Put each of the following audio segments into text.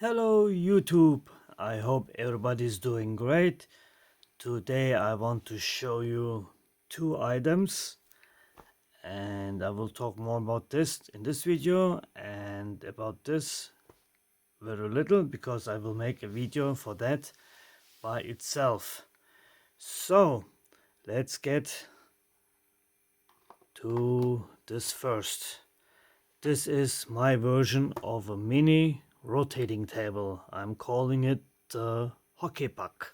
Hello YouTube, I hope everybody's doing great. Today I want to show you two items and I will talk more about this in this video and about this very little because I will make a video for that by itself. So let's get to this first. This is my version of a mini rotating table. I'm calling it the hockey puck.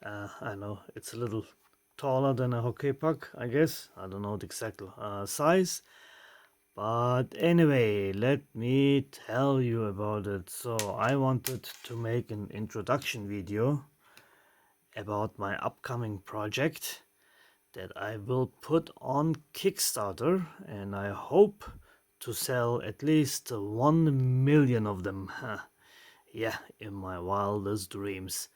I know it's a little taller than a hockey puck, I guess. I don't know the exact size. But anyway, let me tell you about it. So I wanted to make an introduction video about my upcoming project that I will put on Kickstarter, and I hope to sell at least 1 million of them. Yeah, in my wildest dreams.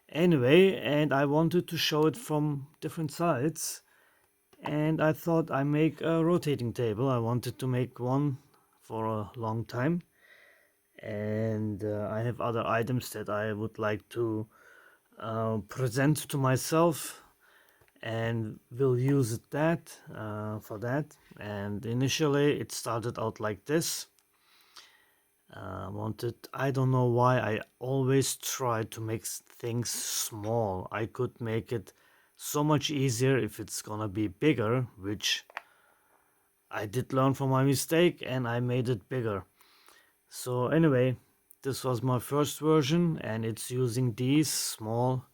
Anyway, and I wanted to show it from different sides, and I thought I make a rotating table. I wanted to make one for a long time, and I have other items that I would like to present to myself and will use that for that. And initially it started out like this. I don't know why I always try to make things small. I could make it so much easier if it's gonna be bigger, which I did learn from my mistake and I made it bigger. So anyway, this was my first version and it's using these small,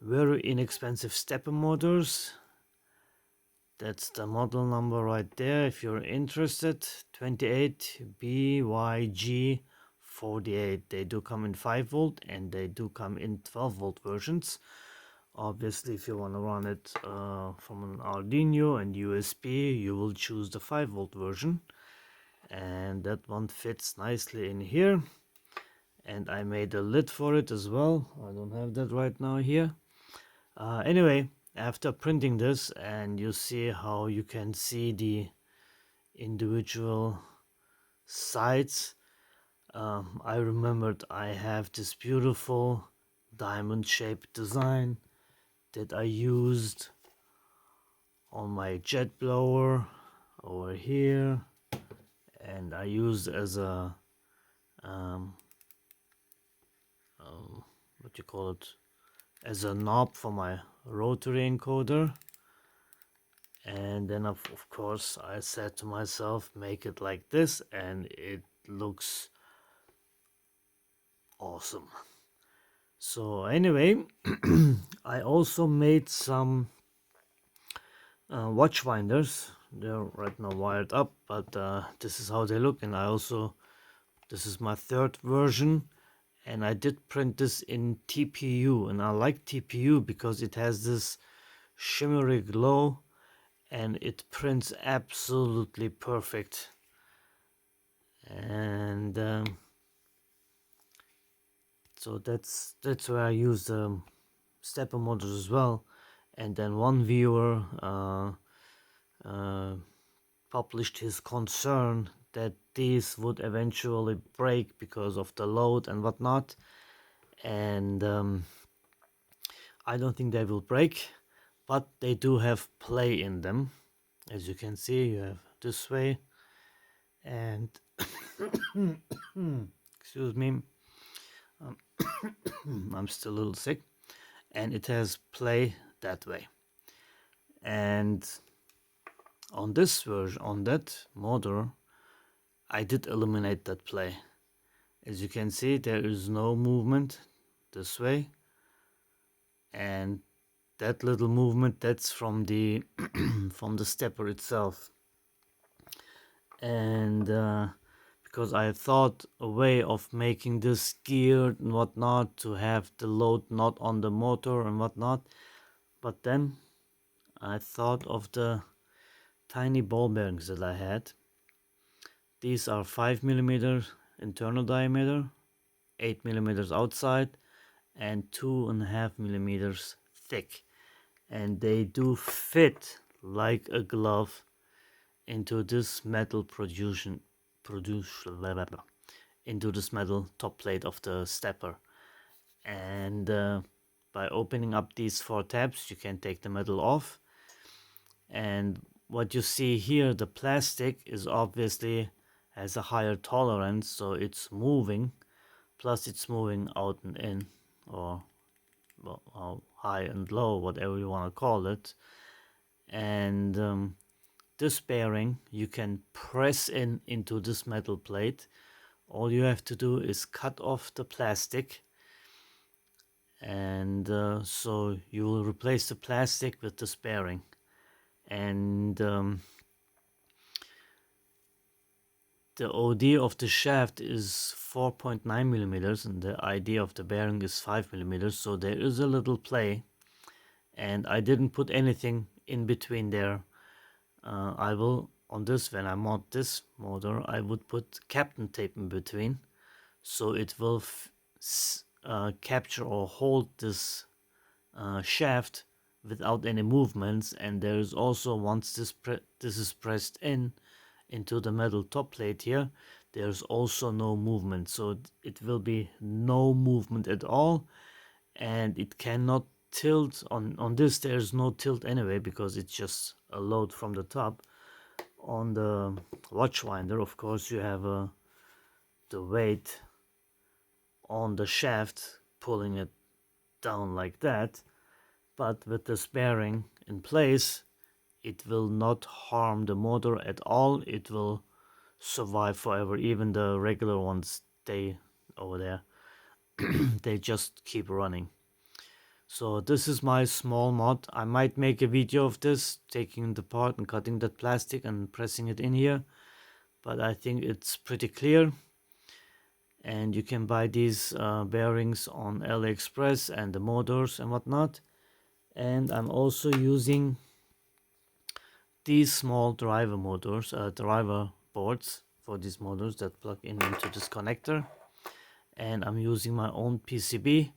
very inexpensive stepper motors. That's the model number right there if you're interested. 28BYG48. They do come in 5 volt and they do come in 12 volt versions. Obviously, if you want to run it from an Arduino and USB, you will choose the 5 volt version. And that one fits nicely in here. And I made a lid for it as well. I don't have that right now here. Anyway, after printing this, and you see how you can see the individual sides, I remembered I have this beautiful diamond shaped design that I used on my jet blower over here, and I used as a what you call it, as a knob for my rotary encoder. And then of course I said to myself, make it like this, and it looks awesome. So anyway, I also made some watch winders. They're right now wired up, but this is how they look. And this is my third version, and I did print this in TPU, and I like TPU because it has this shimmery glow and it prints absolutely perfect. And so that's where I use the stepper motors as well. And then one viewer published his concern that these would eventually break because of the load and whatnot, and I don't think they will break, but they do have play in them. As you can see, you have this way, and excuse me, I'm still a little sick, and it has play that way. And on this version, on that motor, I did eliminate that play. As you can see, there is no movement this way, and that little movement, that's from the from the stepper itself. And because I thought a way of making this geared and whatnot to have the load not on the motor and whatnot, but then I thought of the tiny ball bearings that I had. These are 5mm internal diameter, 8mm outside, and 2.5mm thick, and they do fit like a glove into this metal into this metal top plate of the stepper. And by opening up these 4 tabs, you can take the metal off. And what you see here, the plastic is obviously has a higher tolerance, so it's moving, plus it's moving out and in, or well, high and low, whatever you want to call it. And this bearing you can press into this metal plate. All you have to do is cut off the plastic, and so you will replace the plastic with this bearing. And the OD of the shaft is 4.9 millimeters, and the ID of the bearing is 5 millimeters, so there is a little play. And I didn't put anything in between there. I will, on this, when I mount this motor, I would put Kapton tape in between, so it will capture or hold this shaft without any movements. And there is also, once this is pressed into the metal top plate here, there's also no movement, so it will be no movement at all, and it cannot tilt. On this there's no tilt anyway, because it's just a load from the top. On the watch winder, of course, you have the weight on the shaft pulling it down like that, but with this bearing in place, it will not harm the motor at all. It will survive forever. Even the regular ones, they over there, they just keep running. So this is my small mod. I might make a video of this, taking it apart and cutting that plastic and pressing it in here, but I think it's pretty clear. And you can buy these bearings on AliExpress, and the motors and whatnot. And I'm also using these small driver boards for these motors that plug into this connector. And I'm using my own PCB.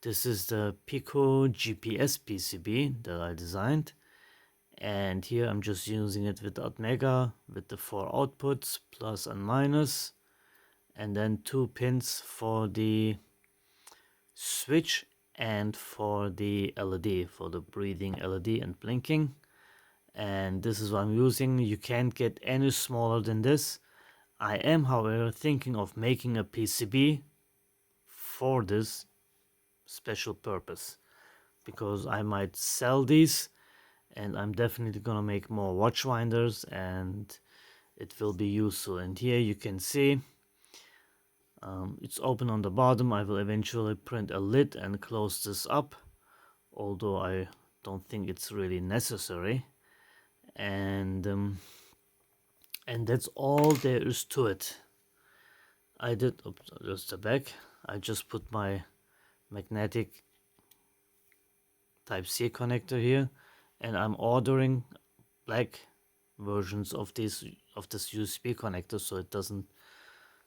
This is the Pico GPS PCB that I designed, and here I'm just using it without Mega, with the 4 outputs, plus and minus, and then 2 pins for the switch and for the LED, for the breathing LED and blinking. And this is what I'm using. You can't get any smaller than this. I am, however, thinking of making a PCB for this special purpose, because I might sell these, and I'm definitely gonna make more watch winders, and it will be useful. And here you can see it's open on the bottom. I will eventually print a lid and close this up, although I don't think it's really necessary. And that's all there is to it. I did, oops, just the back. I just put my magnetic Type-C connector here, and I'm ordering black versions of this USB connector, so it doesn't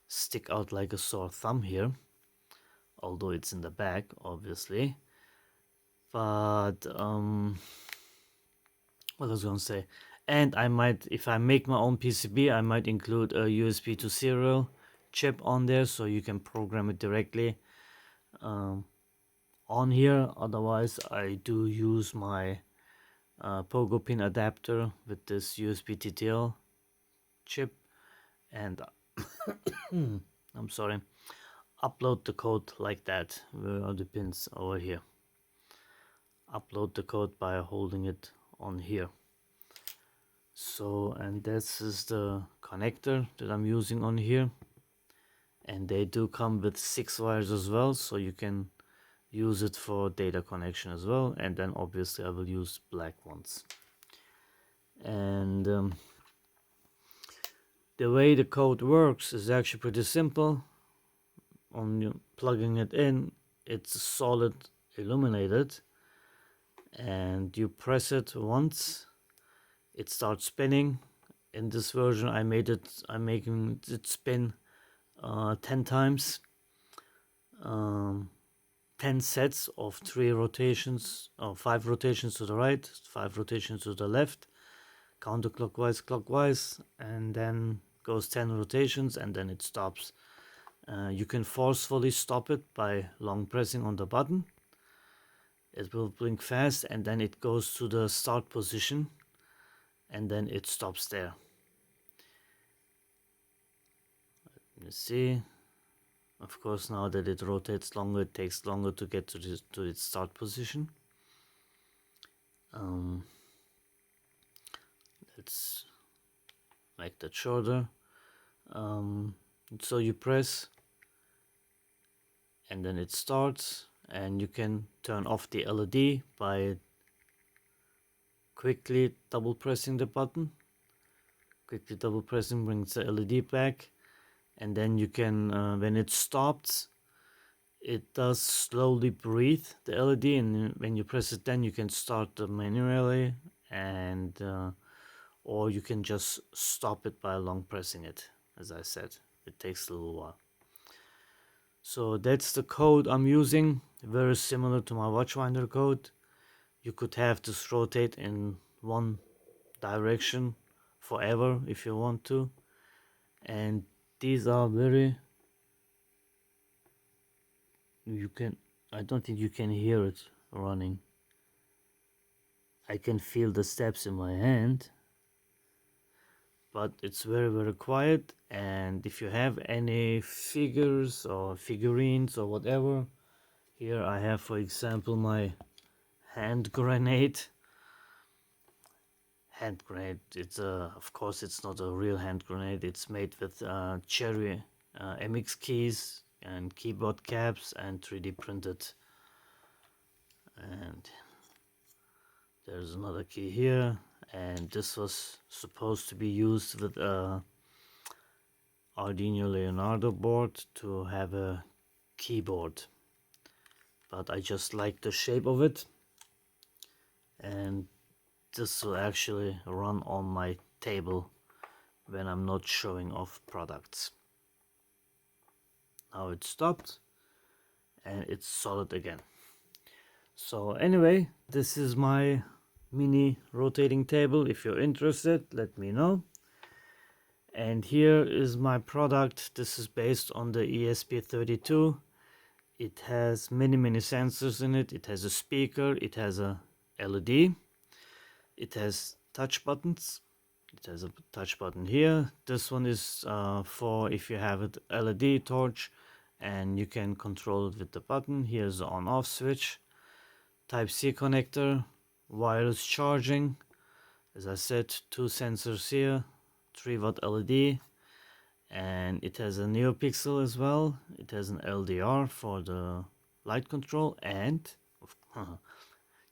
stick out like a sore thumb here, although it's in the back, obviously. But what I was gonna say, and I might, if I make my own PCB, I might include a USB to serial chip on there, so you can program it directly on here. Otherwise, I do use my pogo pin adapter with this USB TTL chip, and I'm sorry, upload the code like that. Where are the pins? Over here. Upload the code by holding it on here. So, and this is the connector that I'm using on here, and they do come with 6 wires as well, so you can use it for data connection as well. And then obviously I will use black ones. And the way the code works is actually pretty simple. On you plugging it in, it's solid illuminated, and you press it once, it starts spinning. In this version I'm making it spin 10 times, 10 sets of 3 rotations, or 5 rotations to the right, 5 rotations to the left, counterclockwise, clockwise, and then goes 10 rotations, and then it stops You can forcefully stop it by long pressing on the button. It will blink fast and then it goes to the start position and then it stops there. You see, of course, now that it rotates longer, it takes longer to get to its start position. Let's make that shorter. So you press and then it starts, and you can turn off the LED by quickly double pressing the button. Quickly double pressing brings the LED back, and then you can, when it stops, it does slowly breathe the LED, and when you press it then you can start manually, and or you can just stop it by long pressing it. As I said, it takes a little while. So that's the code I'm using, very similar to my Watchfinder code. You could have this rotate in one direction forever if you want to, and these are very, I don't think you can hear it running. I can feel the steps in my hand, but it's very quiet. And if you have any figures or figurines or whatever, here I have, for example, my hand grenade. It's of course it's not a real hand grenade. It's made with cherry MX keys and keyboard caps and 3D printed. And there's another key here, and this was supposed to be used with a Arduino Leonardo board to have a keyboard, but I just like the shape of it, and this will actually run on my table when I'm not showing off products. Now it stopped and it's solid again. So anyway, this is my mini rotating table. If you're interested, let me know. And here is my product. This is based on the ESP32. It has many sensors in it. It has a speaker, it has a LED, it has touch buttons. It has a touch button here. This one is for if you have an LED torch and you can control it with the button. Here's the on off switch, Type-C connector, wireless charging. As I said, 2 sensors here, 3-watt LED, and it has a NeoPixel as well. It has an LDR for the light control, and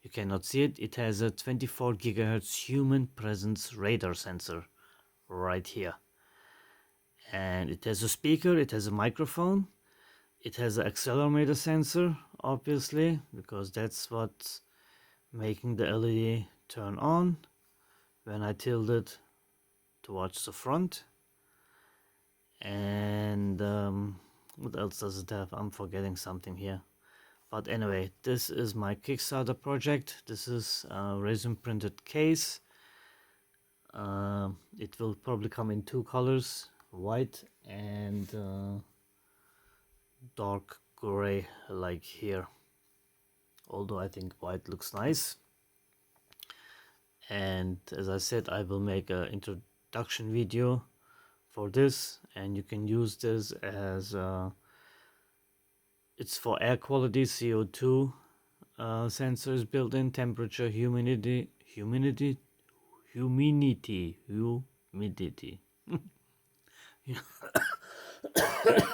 you cannot see it, it has a 24 gigahertz human presence radar sensor right here. And it has a speaker, it has a microphone, it has an accelerometer sensor, obviously, because that's what's making the LED turn on when I tilt it towards the front. And what else does it have? I'm forgetting something here. But anyway, this is my Kickstarter project. This is a resin printed case. It will probably come in 2 colors, white and dark gray, like here. Although I think white looks nice. And as I said, I will make an introduction video for this, and you can use this as it's for air quality, CO2 sensors built in, temperature, humidity.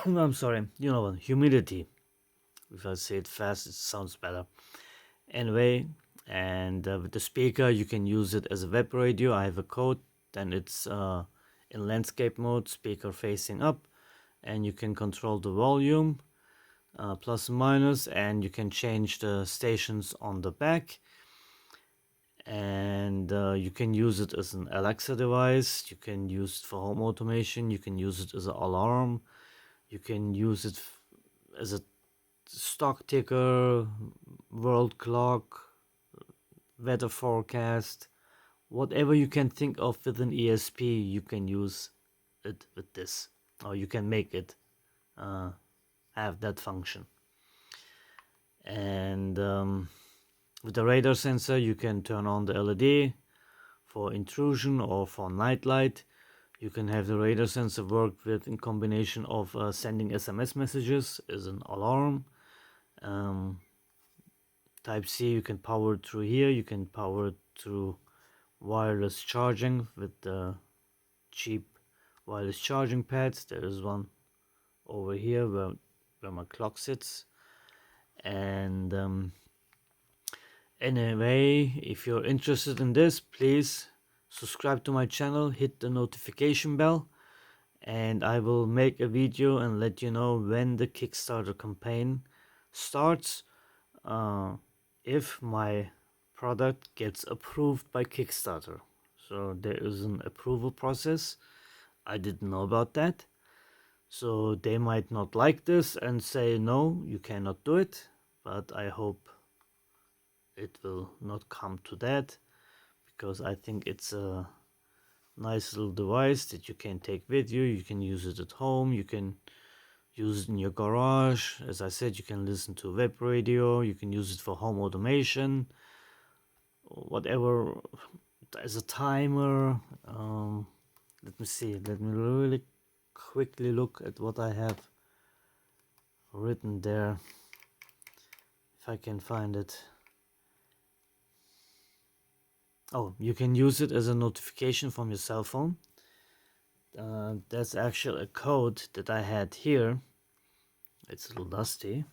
I'm sorry, you know what, humidity. If I say it fast, it sounds better. Anyway, and with the speaker, you can use it as a web radio. I have a code, then it's in landscape mode, speaker facing up, and you can control the volume, plus and minus, and you can change the stations on the back. And you can use it as an Alexa device, you can use it for home automation, you can use it as an alarm, you can use it as a stock ticker, world clock, weather forecast, whatever you can think of with an ESP, you can use it with this, or you can make it have that function. And with the radar sensor you can turn on the LED for intrusion or for night light. You can have the radar sensor work with in combination of sending SMS messages as an alarm. Type C you can power it through here. You can power it through wireless charging with the cheap wireless charging pads. There is one over here where my clock sits. And anyway, if you're interested in this, please subscribe to my channel, hit the notification bell, and I will make a video and let you know when the Kickstarter campaign starts, if my product gets approved by Kickstarter. So there is an approval process. I didn't know about that. So they might not like this and say no, you cannot do it, but I hope it will not come to that, because I think it's a nice little device that you can take with you. You can use it at home, you can use it in your garage. As I said, you can listen to web radio, you can use it for home automation, whatever, as a timer. Let me see, let me really quickly look at what I have written there, if I can find it. Oh, you can use it as a notification from your cell phone. That's actually a code that I had here. It's a little dusty.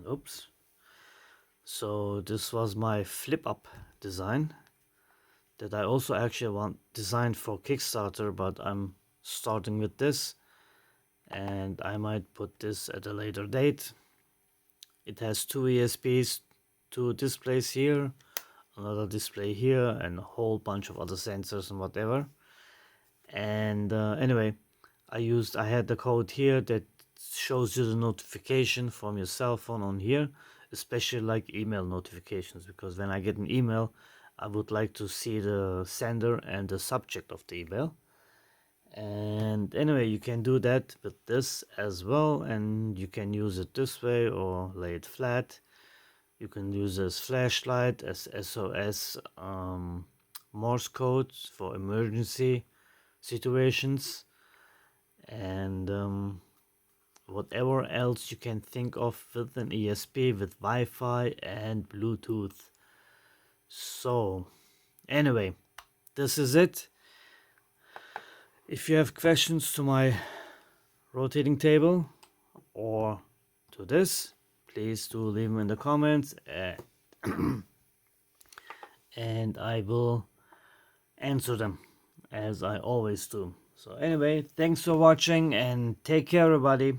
Oops. So this was my flip up design that I also actually designed for Kickstarter, but I'm starting with this, and I might put this at a later date. It has two ESPs, two displays here, another display here, and a whole bunch of other sensors and whatever. And anyway, I had the code here that shows you the notification from your cell phone on here, especially like email notifications, because when I get an email I would like to see the sender and the subject of the email. And anyway, you can do that with this as well, and you can use it this way or lay it flat. You can use it as flashlight, as SOS, Morse code for emergency situations, and whatever else you can think of with an ESP, with Wi-Fi and Bluetooth. So anyway, this is it. If you have questions to my rotating table or to this, please do leave them in the comments, and I will answer them as I always do. So anyway, thanks for watching and take care, everybody.